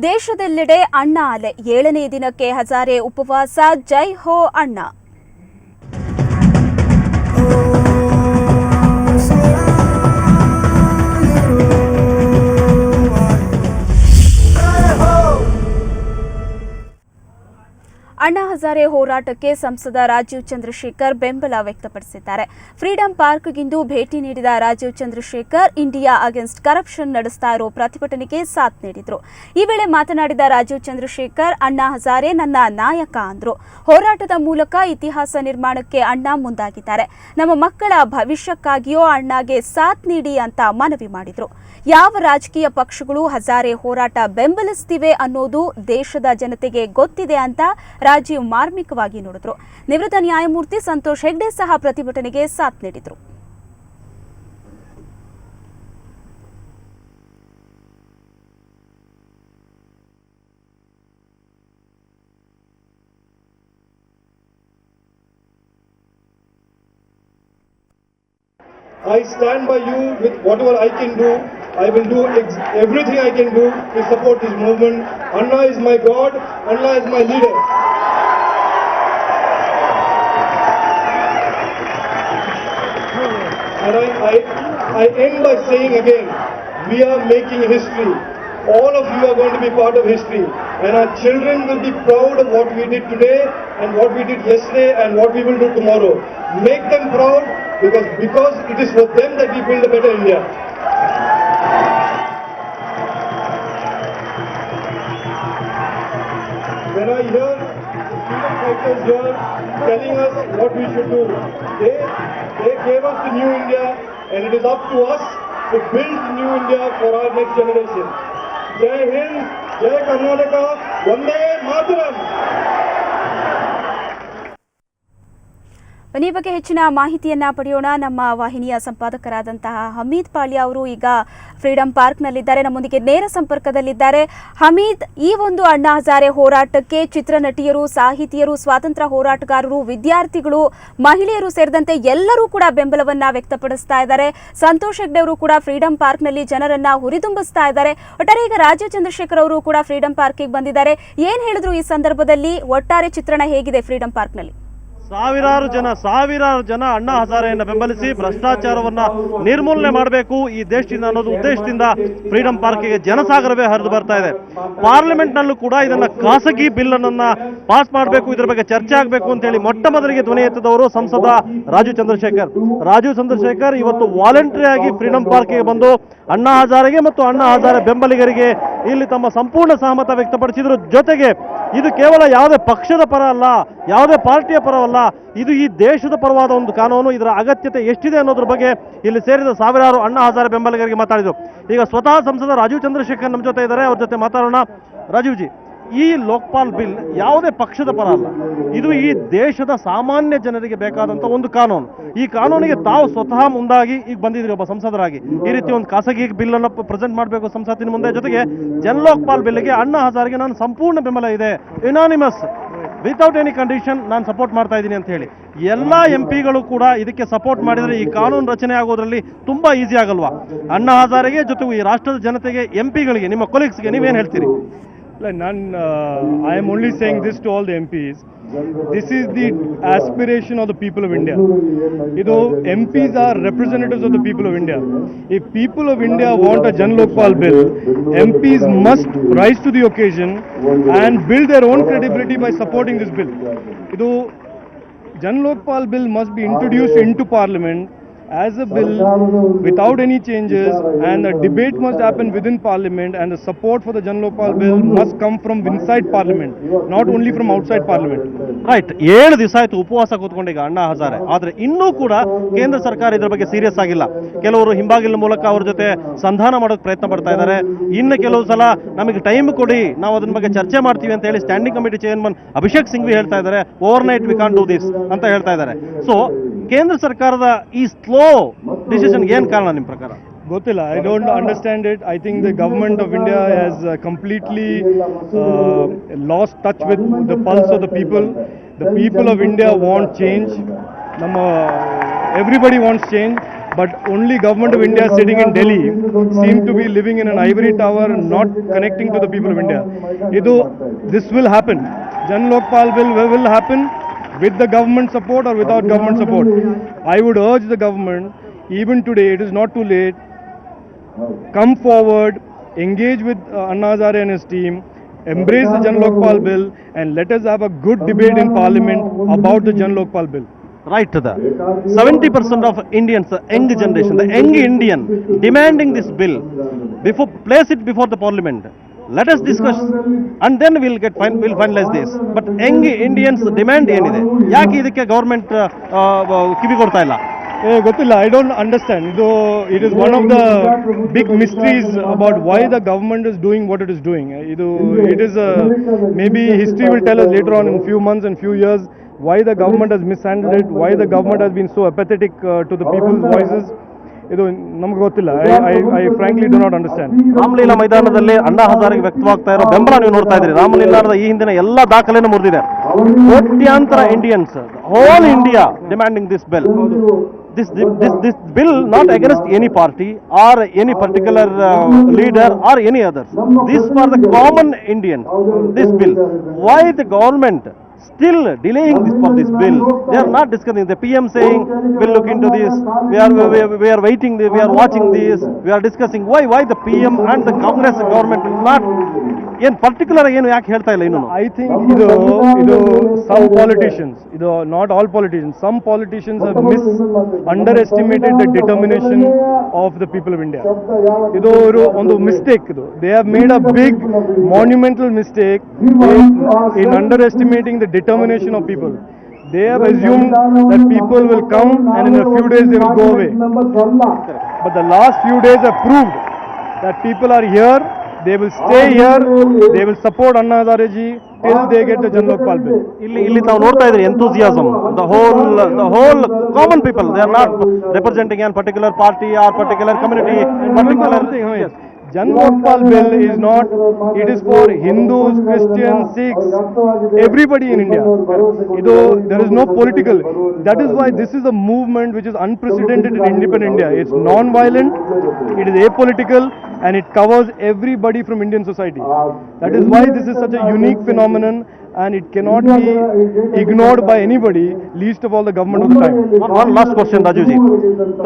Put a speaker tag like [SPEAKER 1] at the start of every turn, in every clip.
[SPEAKER 1] ದೇಶದೆಲ್ಲೆಡೆ ಅಣ್ಣ ಅಲೆ 7ನೇ ದಿನಕ್ಕೆ ಹಜಾರೆ ಉಪವಾಸ ಜೈ ಹೋ ಅಣ್ಣ. ಅಣ್ಣಾ ಹಜಾರೆ ಹೋರಾಟಕ್ಕೆ ಸಂಸದ ರಾಜೀವ್ ಚಂದ್ರಶೇಖರ್ ಬೆಂಬಲ ವ್ಯಕ್ತಪಡಿಸಿದ್ದಾರೆ. ಫ್ರೀಡಂ ಪಾರ್ಕ್ಗಿಂದು ಭೇಟಿ ನೀಡಿದ Rajeev Chandrashekhar India against corruption ನಡೆಸ್ತಾ ಇರೋ ಪ್ರತಿಭಟನೆಗೆ ಸಾಥ್ ನೀಡಿದರು. ಈ ವೇಳೆ ಮಾತನಾಡಿದ ರಾಜೀವ್ ಚಂದ್ರಶೇಖರ್, ಅಣ್ಣಾ ಹಜಾರೆ ನನ್ನ ನಾಯಕ ಅಂದ್ರು. ಹೋರಾಟದ ಮೂಲಕ ಇತಿಹಾಸ ನಿರ್ಮಾಣಕ್ಕೆ ಅಣ್ಣಾ ಮುಂದಾಗಿದ್ದಾರೆ. ನಮ್ಮ ಮಕ್ಕಳ ಭವಿಷ್ಯಕ್ಕಾಗಿಯೋ ಅಣ್ಣಾಗೆ ಸಾಥ್ ನೀಡಿ ಅಂತ ಮನವಿ ಮಾಡಿದ್ರು. ಯಾವ ರಾಜಕೀಯ ಪಕ್ಷಗಳು ಹಜಾರೆ ಹೋರಾಟ ಬೆಂಬಲಿಸುತ್ತಿವೆ ಅನ್ನೋದು ದೇಶದ ಜನತೆಗೆ ಗೊತ್ತಿದೆ ಅಂತ ರಾಜೀವ್ ಮಾರ್ಮಿಕವಾಗಿ ನುಡಿದ್ರು. ನಿವೃತ್ತ ನ್ಯಾಯಮೂರ್ತಿ ಸಂತೋಷ್ ಹೆಗ್ಡೆ ಸಹ ಪ್ರತಿಭಟನೆಗೆ ಸಾಥ್ ನೀಡಿದರು.
[SPEAKER 2] I stand by you with whatever I can do. I will do everything I can do to support this movement. Anna is my God. Anna is my leader. And I end by saying again, we are making history. All of you are going to be part of history. And our children will be proud of what we did today and what we did yesterday and what we will do tomorrow. Make them proud because it is for them that we build a better India. When I hear freedom fighters here telling us what we should do, they gave us the new India, and it is up to us to build the new India for our next generation. Jai Hind, Jai Karnataka, Vande Mataram.
[SPEAKER 1] ಈ ಬಗ್ಗೆ ಹೆಚ್ಚಿನ ಮಾಹಿತಿಯನ್ನ ಪಡೆಯೋಣ. ನಮ್ಮ ವಾಹಿನಿಯ ಸಂಪಾದಕರಾದಂತಹ ಹಮೀದ್ ಪಾಳ್ಯ ಅವರು ಈಗ freedom ಪಾರ್ಕ್ನಲ್ಲಿದ್ದಾರೆ, ನಮ್ಮೊಂದಿಗೆ ನೇರ ಸಂಪರ್ಕದಲ್ಲಿದ್ದಾರೆ. ಹಮೀದ್, ಈ ಒಂದು ಅಣ್ಣಾ ಹಜಾರೆ ಹೋರಾಟಕ್ಕೆ ಚಿತ್ರನಟಿಯರು, ಸಾಹಿತಿಯರು, ಸ್ವಾತಂತ್ರ್ಯ ಹೋರಾಟಗಾರರು, ವಿದ್ಯಾರ್ಥಿಗಳು, ಮಹಿಳೆಯರು ಸೇರಿದಂತೆ ಎಲ್ಲರೂ ಕೂಡ ಬೆಂಬಲವನ್ನ ವ್ಯಕ್ತಪಡಿಸ್ತಾ ಇದ್ದಾರೆ. ಸಂತೋಷ್ ಹೆಗ್ಡೆ ಅವರು ಕೂಡ ಫ್ರೀಡಂ ಪಾರ್ಕ್ನಲ್ಲಿ ಜನರನ್ನ ಹುರಿದುಂಬಿಸ್ತಾ ಇದ್ದಾರೆ. ಒಟ್ಟಾರೆ ಈಗ ರಾಜೀವ್ ಚಂದ್ರಶೇಖರ್ ಅವರು ಕೂಡ ಫ್ರೀಡಂ ಪಾರ್ಕ್ಗೆ ಬಂದಿದ್ದಾರೆ. ಏನ್ ಹೇಳಿದ್ರು ಈ ಸಂದರ್ಭದಲ್ಲಿ? ಒಟ್ಟಾರೆ ಚಿತ್ರಣ ಹೇಗಿದೆ ಫ್ರೀಡಂ ಪಾರ್ಕ್ನಲ್ಲಿ?
[SPEAKER 3] ಸಾವಿರಾರು ಜನ ಅಣ್ಣಾ ಹಜಾರೆಯನ್ನು ಬೆಂಬಲಿಸಿ ಭ್ರಷ್ಟಾಚಾರವನ್ನ ನಿರ್ಮೂಲನೆ ಮಾಡಬೇಕು ಈ ದೇಶದಿಂದ ಅನ್ನೋದು ಉದ್ದೇಶದಿಂದ ಫ್ರೀಡಂ ಪಾರ್ಕ್ಗೆ ಜನಸಾಗರವೇ ಹರಿದು ಬರ್ತಾ ಇದೆ. ಪಾರ್ಲಿಮೆಂಟ್ ನಲ್ಲೂ ಕೂಡ ಇದನ್ನ ಖಾಸಗಿ ಬಿಲ್ ಅನ್ನ ಪಾಸ್ ಮಾಡಬೇಕು, ಇದರ ಬಗ್ಗೆ ಚರ್ಚೆ ಆಗಬೇಕು ಅಂತ ಹೇಳಿ ಮೊಟ್ಟ ಮೊದಲಿಗೆ ಧ್ವನಿ ಎತ್ತಿದವರು ಸಂಸದ ರಾಜೀವ್ ಚಂದ್ರಶೇಖರ್ ಇವತ್ತು ವಾಲಂಟರಿ ಆಗಿ ಫ್ರೀಡಂ ಪಾರ್ಕ್ಗೆ ಬಂದು ಅಣ್ಣಾ ಹಜಾರೆಗೆ ಮತ್ತು ಅಣ್ಣಾ ಹಜಾರೆ ಬೆಂಬಲಿಗರಿಗೆ ಇಲ್ಲಿ ತಮ್ಮ ಸಂಪೂರ್ಣ ಸಹಮತ ವ್ಯಕ್ತಪಡಿಸಿದ್ರು. ಜೊತೆಗೆ ಇದು ಕೇವಲ ಯಾವುದೇ ಪಕ್ಷದ ಪರ ಅಲ್ಲ, ಯಾವುದೇ ಪಾರ್ಟಿಯ ಪರವಲ್ಲ, ಇದು ಈ ದೇಶದ ಪರವಾದ ಒಂದು ಕಾನೂನು. ಇದರ ಅಗತ್ಯತೆ ಎಷ್ಟಿದೆ ಅನ್ನೋದ್ರ ಬಗ್ಗೆ ಇಲ್ಲಿ ಸೇರಿದ ಸಾವಿರಾರು ಅಣ್ಣಾ ಹಜಾರೆ ಬೆಂಬಲಿಗರಿಗೆ ಮಾತಾಡಿದರು. ಈಗ ಸ್ವತಃ ಸಂಸದ ರಾಜೀವ್ ಚಂದ್ರಶೇಖರ್ ನಮ್ಮ ಜೊತೆ ಇದ್ದಾರೆ, ಅವ್ರ ಜೊತೆ ಮಾತಾಡೋಣ. ರಾಜೀವ್ ಜಿ, ಈ ಲೋಕಪಾಲ್ ಬಿಲ್ ಯಾವುದೇ ಪಕ್ಷದ ಪರ ಅಲ್ಲ, ಇದು ಈ ದೇಶದ ಸಾಮಾನ್ಯ ಜನರಿಗೆ ಬೇಕಾದಂತ ಒಂದು ಕಾನೂನು. ಈ ಕಾನೂನಿಗೆ ತಾವು ಸ್ವತಃ ಮುಂದಾಗಿ ಈಗ ಬಂದಿದ್ರಿ ಒಬ್ಬ ಸಂಸದರಾಗಿ, ಈ ರೀತಿ ಒಂದು ಖಾಸಗಿ ಬಿಲ್ ಅನ್ನು ಪ್ರೆಸೆಂಟ್ ಮಾಡಬೇಕು ಸಂಸತ್ತಿನ ಮುಂದೆ. ಜೊತೆಗೆ ಜನ್ ಲೋಕಪಾಲ್ ಬಿಲ್ಗೆ ಅಣ್ಣಾ ಹಜಾರೆಗೆ ನಾನು ಸಂಪೂರ್ಣ ಬೆಂಬಲ ಇದೆ, ಯುನಾನಿಮಸ್, ವಿತೌಟ್ ಎನಿ ಕಂಡೀಷನ್ ನಾನು ಸಪೋರ್ಟ್ ಮಾಡ್ತಾ ಇದ್ದೀನಿ ಅಂತ ಹೇಳಿ ಎಲ್ಲ ಎಂಪಿಗಳು ಕೂಡ ಇದಕ್ಕೆ ಸಪೋರ್ಟ್ ಮಾಡಿದರೆ ಈ ಕಾನೂನು ರಚನೆ ಆಗೋದ್ರಲ್ಲಿ ತುಂಬಾ ಈಸಿ ಆಗಲ್ವಾ? ಅಣ್ಣಾ ಹಜಾರೆಗೆ ಜೊತೆಗೆ ಈ ರಾಷ್ಟ್ರದ ಜನತೆಗೆ, ಎಂಪಿಗಳಿಗೆ, ನಿಮ್ಮ ಕೊಲೀಗ್ಸ್ಗೆ ನೀವೇನು ಹೇಳ್ತೀರಿ?
[SPEAKER 2] I am only saying this to all the MPs. This is the aspiration of the people of India. MPs are representatives of the people of India. If people of India want a Jan Lokpal bill, MPs must rise to the occasion and build their own credibility by supporting this bill. Jan Lokpal bill must be introduced into Parliament as a bill without any changes, and a debate must happen within Parliament, and the support for the Jan Lokpal bill must come from inside Parliament, not only from outside Parliament.
[SPEAKER 3] Right, 7 ದಿವಸ ಆಯ್ತು ಉಪವಾಸ ಕೂತ್ಕೊಂಡೀಗ ಅಣ್ಣಾ ಹಜಾರೆ, ಆದ್ರೆ ಇನ್ನೂ ಕೂಡ ಕೇಂದ್ರ ಸರ್ಕಾರ ಇದರ ಬಗ್ಗೆ ಸೀರಿಯಸ್ ಆಗಿಲ್ಲ. ಕೆಲವರು ಹಿಂಬಾಗಿಲ ಮೂಲಕ ಅವ್ರ ಜೊತೆ ಸಂಧಾನ ಮಾಡೋಕೆ ಪ್ರಯತ್ನ ಪಡ್ತಾ ಇದ್ದಾರೆ. ಇನ್ನು ಕೆಲವು ಸಲ ನಮಗೆ ಟೈಮ್ ಕೊಡಿ, ನಾವು ಅದನ್ನ ಬಗ್ಗೆ ಚರ್ಚೆ ಮಾಡ್ತೀವಿ ಅಂತ ಹೇಳಿ standing committee chairman Abhishek Singhvi ಹೇಳ್ತಾ ಇದ್ದಾರೆ. Over night we can't do this ಅಂತ ಹೇಳ್ತಾ ಇದ್ದಾರೆ. ಸೊ ಕೇಂದ್ರ ಸರ್ಕಾರದ ಈ ಸ್ಲೋ ಡಿಸಿಷನ್ ಏನ್ ಕಾರಣ ನಿಮ್ಮ ಪ್ರಕಾರ?
[SPEAKER 2] ಗೊತ್ತಿಲ್ಲ, I don't understand it. I think the government of India has completely lost touch with the pulse of the people. The people of India want change. Everybody wants change. but only government of India sitting in Delhi seem to be living in an ivory tower, not connecting to the people of India. This will happen. Jan Lokpal will happen with the government support or without government support. I would urge the government, even today, it is not too late, come forward, engage with Anna Hazare and his team, embrace the Jan Lokpal bill, and let us have a good debate in Parliament about the Jan Lokpal bill.
[SPEAKER 3] Right, the 70% of Indians, the young generation, the young Indian, demanding this bill, place it before the Parliament. Let us discuss, and then we'll finalize this. But young Indians demand ಏನಿದೆ? ಯಾಕೆ ಇದಕ್ಕೆ government ಕಿವಿ ಕೊಡ್ತಾ ಇಲ್ಲ?
[SPEAKER 2] ಗೊತ್ತಿಲ್ಲ, I don't understand. It is one of the big mysteries about why the government is doing what it is doing. It is maybe history will tell us later on in few months and few years why the government has mishandled it, why the government has been so apathetic to the people's voices. ಇದು ನಮ್ಗೆ ಗೊತ್ತಿಲ್ಲ. I frankly do not understand.
[SPEAKER 3] Ramlila ಮೈದಾನದಲ್ಲಿ ಅಣ್ಣಾ ಹಜಾರೆಗೆ ವ್ಯಕ್ತವಾಗ್ತಾ ಇರೋ ಬೆಂಬಲ ನೀವು ನೋಡ್ತಾ ಇದ್ದೀರಿ. ರಾಮಲೀಲಾದ ಈ ಹಿಂದಿನ ಎಲ್ಲ ದಾಖಲೆಯನ್ನು ಮುರಿದಿದೆ. ಕೋಟ್ಯಾಂತರ Indians, hole India demanding this bill. This bill not against any party or any particular leader or any others. This for the common Indian. This bill. Why the government still delaying this bill? They are not discussing. The PM saying we'll look into this. We are waiting. We are watching this. We are discussing. Why the PM and the Congress government will not? In particular, ಏನು ಯಾಕೆ ಹೇಳ್ತಾ ಇಲ್ಲ ಇನ್ನೂ?
[SPEAKER 2] I think some politicians, not all politicians, some politicians have underestimated the determination of the people of India. ಒಂದು mistake. They have made a big monumental mistake in underestimating the determination of people. They have assumed that people will come and in a few days they will go away. But the last few days have proved that people are here. They will stay here. They will support Anna Hazare ji till they get the Jan Lokpal bill.
[SPEAKER 3] ಇಲ್ಲಿ ನಾವು ನೋಡ್ತಾ ಇದ್ದೀರಿ enthusiasm. The whole common people. They are not representing any particular party or particular community.
[SPEAKER 2] Yes. Jan Lokpal bill is not. It is for Hindus, Christians, Sikhs, everybody in India. There is no political. That is why this is a movement which is unprecedented in independent India. It's non-violent. It is apolitical. And it covers everybody from Indian society. That is why this is such a unique phenomenon, and it cannot be ignored by anybody, least of all the government of the time.
[SPEAKER 3] One last question, Rajuji.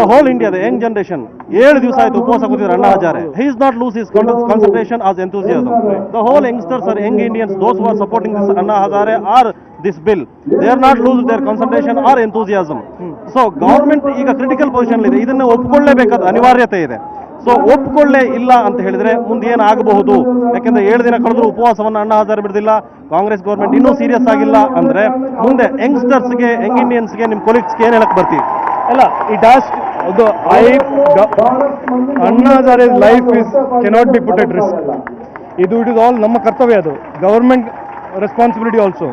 [SPEAKER 3] The whole India, the young generation, 7 ದಿವಸ ಆಯಿತು ಉಪವಾಸ ಕೂತಿದ್ದಾರೆ Anna Hazare. He is not lose his concentration as enthusiasm. The whole youngsters are young Indians, those who are supporting this Anna Hazare or this bill. They are not lose their concentration or enthusiasm. So government ಈಗ critical position ಇದೆ. ಇದನ್ನು ಒಪ್ಪಿಕೊಳ್ಳಲೇಬೇಕಾದ ಅನಿವಾರ್ಯತೆ ಇದೆ. So ಒಪ್ಪಿಕೊಳ್ಳೇ ಇಲ್ಲ ಅಂತ ಹೇಳಿದ್ರೆ ಮುಂದೆ ಏನಾಗಬಹುದು? ಯಾಕೆಂದ್ರೆ 7 ದಿನ ಕಳೆದ್ರು ಉಪವಾಸವನ್ನು ಅಣ್ಣಾ ಹಜಾರೆ ಬಿಡದಿಲ್ಲ. ಕಾಂಗ್ರೆಸ್ ಗೌರ್ಮೆಂಟ್ ಇನ್ನೂ ಸೀರಿಯಸ್ ಆಗಿಲ್ಲ ಅಂದ್ರೆ ಮುಂದೆ ಯಂಗ್ಸ್ಟರ್ಸ್ಗೆ, ಯಂಗ್ ಇಂಡಿಯನ್ಸ್ಗೆ, ನಿಮ್ಮ ಕೊಲೀಗ್ಸ್ಗೆ ಏನು ಹೇಳಕ್ ಬರ್ತೀವಿ?
[SPEAKER 2] ಅಲ್ಲ, it has Anna Hazare's life cannot be put at risk. It is all ನಮ್ಮ ಕರ್ತವ್ಯ. ಅದು government responsibility also.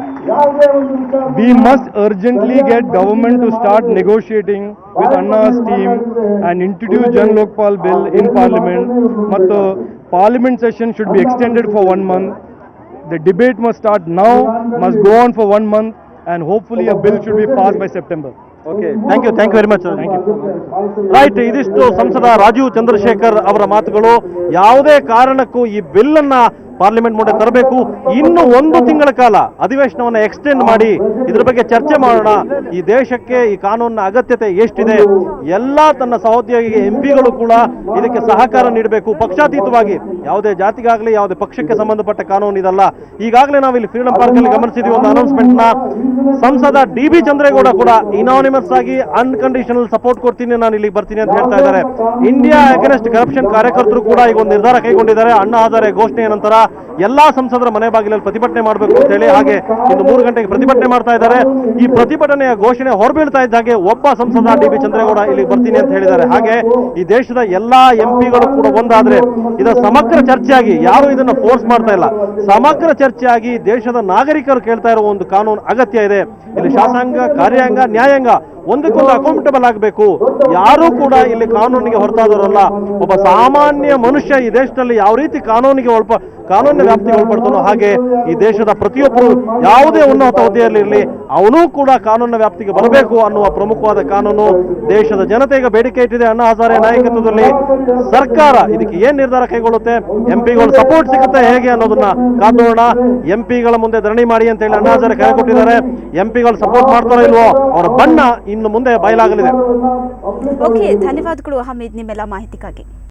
[SPEAKER 2] We must urgently get government to start negotiating with Anna's team and introduce Jan Lokpal bill in Parliament. Mattu Parliament session should be extended for 1 month. The debate must start now, must go on for 1 month, and hopefully a bill should be passed by September.
[SPEAKER 3] Okay, thank you very much. Right, ಇದಿಷ್ಟು ಸಂಸದ ರಾಜೀವ್ ಚಂದ್ರಶೇಖರ್ ಅವರ ಮಾತುಗಳು. ಯಾವುದೇ ಕಾರಣಕ್ಕೂ ಈ bill ಅನ್ನ parliament ಮುಂದೆ ತರಬೇಕು. ಇನ್ನು 1 ತಿಂಗಳ ಕಾಲ ಅಧಿವೇಶನವನ್ನು ಎಕ್ಸ್ಟೆಂಡ್ ಮಾಡಿ ಇದ್ರ ಬಗ್ಗೆ ಚರ್ಚೆ ಮಾಡೋಣ. ಈ ದೇಶಕ್ಕೆ ಈ ಕಾನೂನಿನ ಅಗತ್ಯತೆ ಎಷ್ಟಿದೆ, ಎಲ್ಲ ತನ್ನ ಸಹೋದ್ಯೋಗಿ ಎಂಪಿಗಳು ಕೂಡ ಇದಕ್ಕೆ ಸಹಕಾರ ನೀಡಬೇಕು. ಪಕ್ಷಾತೀತವಾಗಿ ಯಾವುದೇ ಜಾತಿಗಾಗಲಿ ಯಾವುದೇ ಪಕ್ಷಕ್ಕೆ ಸಂಬಂಧಪಟ್ಟ ಕಾನೂನು ಇದಲ್ಲ. ಈಗಾಗಲೇ ನಾವು ಇಲ್ಲಿ ಫ್ರೀಡಂ ಪಾರ್ಕ್ ಅಲ್ಲಿ ಗಮನಿಸಿದ್ವಿ ಒಂದು ಅನೌನ್ಸ್ಮೆಂಟ್ ನ. ಸಂಸದ DB ಚಂದ್ರೇಗೌಡ ಕೂಡ ಇನಾನಿಮಸ್ ಆಗಿ ಅನ್ಕಂಡೀಷನಲ್ ಸಪೋರ್ಟ್ ಕೊಡ್ತೀನಿ, ನಾನು ಇಲ್ಲಿಗೆ ಬರ್ತೀನಿ ಅಂತ ಹೇಳ್ತಾ ಇದ್ದಾರೆ. ಇಂಡಿಯಾ ಅಗೇನ್ಸ್ಟ್ ಕರಪ್ಷನ್ ಕಾರ್ಯಕರ್ತರು ಕೂಡ ಈಗ ಒಂದು ನಿರ್ಧಾರ ಕೈಗೊಂಡಿದ್ದಾರೆ. ಅಣ್ಣಾ ಹಜಾರೆ ಘೋಷಣೆಯ ನಂತರ ಎಲ್ಲಾ ಸಂಸದರ ಮನೆ ಬಾಗಿಲಲ್ಲಿ ಪ್ರತಿಭಟನೆ ಮಾಡಬೇಕು ಅಂತ ಹೇಳಿ, ಹಾಗೆ ಇಂದು 3 ಗಂಟೆಗೆ ಪ್ರತಿಭಟನೆ ಮಾಡ್ತಾ ಇದ್ದಾರೆ. ಈ ಪ್ರತಿಭಟನೆಯ ಘೋಷಣೆ ಹೊರಬೀಳ್ತಾ ಇದ್ದ ಹಾಗೆ ಒಬ್ಬ ಸಂಸದ DB ಚಂದ್ರೇಗೌಡ ಇಲ್ಲಿಗೆ ಬರ್ತೀನಿ ಅಂತ ಹೇಳಿದ್ದಾರೆ. ಹಾಗೆ ಈ ದೇಶದ ಎಲ್ಲಾ ಎಂಪಿಗಳು ಕೂಡ ಒಂದಾದ್ರೆ ಇದರ ಸಮಗ್ರ ಚರ್ಚೆಯಾಗಿ, ಯಾರು ಇದನ್ನ ಫೋರ್ಸ್ ಮಾಡ್ತಾ ಇಲ್ಲ, ಸಮಗ್ರ ಚರ್ಚೆಯಾಗಿ ದೇಶದ ನಾಗರಿಕರು ಕೇಳ್ತಾ ಇರುವ ಒಂದು ಕಾನೂನು ಅಗತ್ಯ ಇದೆ. ಇಲ್ಲಿ ಶಾಸಕಾಂಗ, ಕಾರ್ಯಾಂಗ, ನ್ಯಾಯಾಂಗ ಒಂದಕ್ಕೊಂದು ಅಕೌಂಟಬಲ್ ಆಗಬೇಕು. ಯಾರೂ ಕೂಡ ಇಲ್ಲಿ ಕಾನೂನಿಗೆ ಹೊರತಾದವರಲ್ಲ. ಒಬ್ಬ ಸಾಮಾನ್ಯ ಮನುಷ್ಯ ಈ ದೇಶದಲ್ಲಿ ಯಾವ ರೀತಿ ಕಾನೂನಿನ ವ್ಯಾಪ್ತಿಗೆ ಒಳಪಡ್ತಾನೋ ಹಾಗೆ ಈ ದೇಶದ ಪ್ರತಿಯೊಬ್ಬರು ಯಾವುದೇ ಉನ್ನತ ಹುದ್ದೆಯಲ್ಲಿರಲಿ ಅವನೂ ಕೂಡ ಕಾನೂನಿನ ವ್ಯಾಪ್ತಿಗೆ ಬರಬೇಕು ಅನ್ನುವ ಪ್ರಮುಖವಾದ ಕಾನೂನು ದೇಶದ ಜನತೆಗೆ ಬೇಡಿಕೆ ಇಟ್ಟಿದೆ. ಅಣ್ಣಾ ಹಜಾರೆ ನಾಯಕತ್ವದಲ್ಲಿ ಸರ್ಕಾರ ಇದಕ್ಕೆ ಏನ್ ನಿರ್ಧಾರ ಕೈಗೊಳ್ಳುತ್ತೆ, ಎಂಪಿಗಳ ಸಪೋರ್ಟ್ ಸಿಗುತ್ತೆ ಹೇಗೆ ಅನ್ನೋದನ್ನ ಕಾದೋಣ. ಎಂಪಿಗಳ ಮುಂದೆ ಧರಣಿ ಮಾಡಿ ಅಂತ ಹೇಳಿ ಅಣ್ಣಾ ಹಜಾರೆ ಕರೆ ಕೊಟ್ಟಿದ್ದಾರೆ. ಎಂಪಿಗಳು ಸಪೋರ್ಟ್ ಮಾಡ್ತಾರೋ ಇಲ್ವೋ ಅವರ ಬಣ್ಣ ಇನ್ನು ಮುಂದೆ ಬಯಲಾಗಲಿದೆ.
[SPEAKER 1] ಓಕೆ, ಧನ್ಯವಾದಗಳು ಹಮೀದ್ ನಿಮ್ಮೆಲ್ಲ ಮಾಹಿತಿಗಾಗಿ.